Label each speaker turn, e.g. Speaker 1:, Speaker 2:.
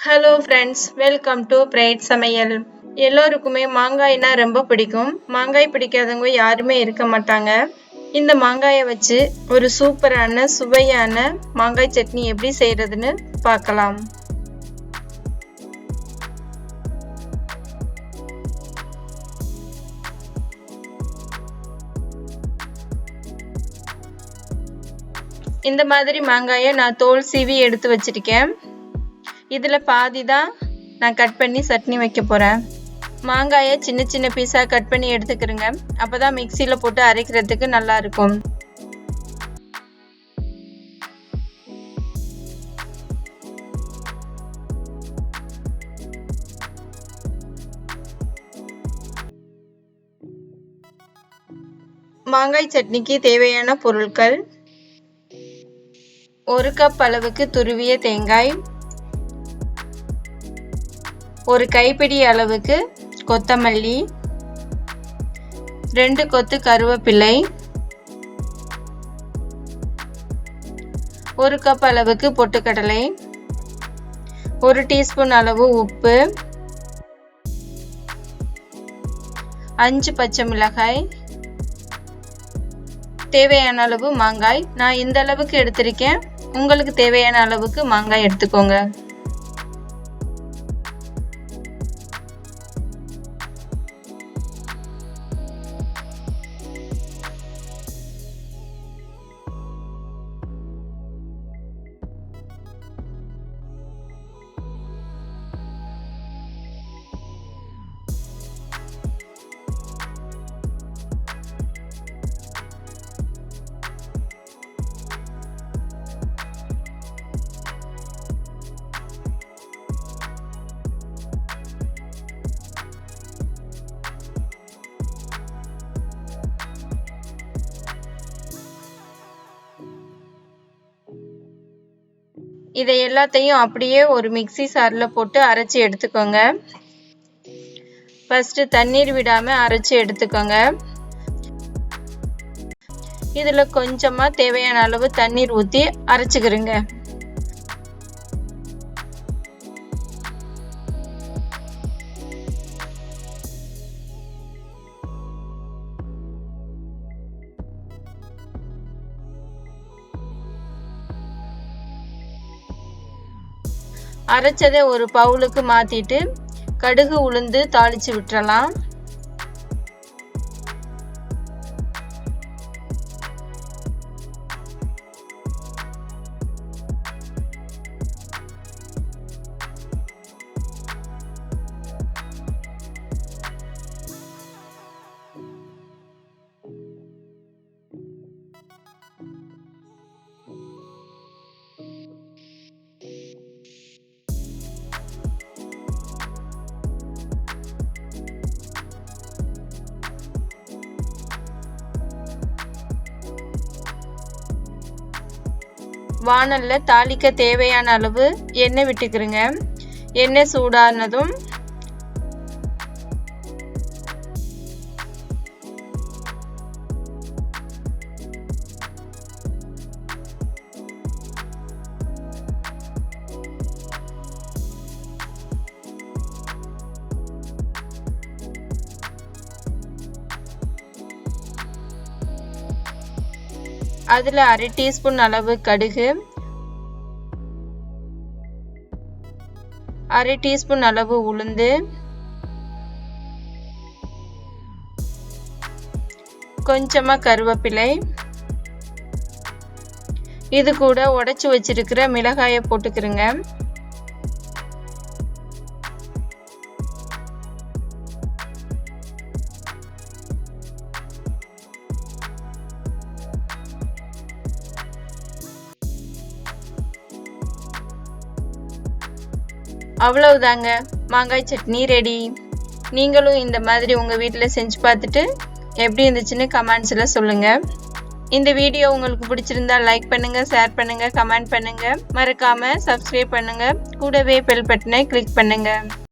Speaker 1: Hello friends, welcome to bright சமையல். எல்லோருக்குமே மாங்காய்னா ரொம்ப பிடிக்கும். மாங்காய் பிடிக்காதவங்க யாருமே இருக்க மாட்டாங்க. இந்த மாங்காயை வச்சு ஒரு சூப்பரான சுவையான மாங்காய் சட்னி எப்படி செய்யறதுன்னு பார்க்கலாம். இந்த மாதிரி மாங்காயை நான் தோல் சீவி எடுத்து வச்சிருக்கேன். இதில் பாதி தான் நான் கட் பண்ணி சட்னி வைக்க போகிறேன். மாங்காயை சின்ன சின்ன பீஸாக கட் பண்ணி எடுத்துக்கிறேங்க. அப்போ தான் மிக்சியில் போட்டு அரைக்கிறதுக்கு நல்லா இருக்கும். மாங்காய் சட்னிக்கு தேவையான பொருட்கள்: 1 கப் அளவுக்கு துருவிய தேங்காய், 1 கைப்பிடி அளவுக்கு கொத்தமல்லி, 2 கொத்து கருவேப்பிலை, 1 கப் அளவுக்கு பொட்டுக்கடலை, 1 டீஸ்பூன் அளவு உப்பு, 5 பச்சை மிளகாய், தேவையான அளவு மாங்காய். நான் இந்த அளவுக்கு எடுத்திருக்கேன். உங்களுக்கு தேவையான அளவுக்கு மாங்காய் எடுத்துக்கோங்க. இதை எல்லாத்தையும் அப்படியே ஒரு மிக்ஸி சாரில் போட்டு அரைச்சி எடுத்துக்கோங்க. ஃபர்ஸ்ட் தண்ணீர் விடாமல் அரைச்சி எடுத்துக்கோங்க. இதில் கொஞ்சமாக தேவையான அளவு தண்ணீர் ஊற்றி அரைச்சிக்கிறேங்க. அரைச்சதை ஒரு பவுலுக்கு மாற்றிட்டு கடுகு உளுந்து தாளித்து விட்டுறலாம். வாணல்ல தாளிக்க தேவையான அளவு எண்ணெய் விட்டுக்கிறேங்க. எண்ணெய் சூடானதும் அதில் 1/2 டீஸ்பூன் அளவு கடுகு, 1/2 டீஸ்பூன் அளவு உளுந்து, கொஞ்சமாக கருவேப்பிலை, இது கூட உடைச்சு வச்சிருக்கிற மிளகாயை போட்டுக்கிறேங்க. அவ்வளவுதாங்க, மாங்காய் சட்னி ரெடி. நீங்களும் இந்த மாதிரி உங்கள் வீட்டில் செஞ்சு பார்த்துட்டு எப்படி இருந்துச்சுன்னு கமெண்ட்ஸில் சொல்லுங்கள். இந்த வீடியோ உங்களுக்கு பிடிச்சிருந்தா லைக் பண்ணுங்கள், ஷேர் பண்ணுங்கள், கமெண்ட் பண்ணுங்கள். மறக்காமல் சப்ஸ்கிரைப் பண்ணுங்கள். கூடவே பெல் பட்டனை கிளிக் பண்ணுங்கள்.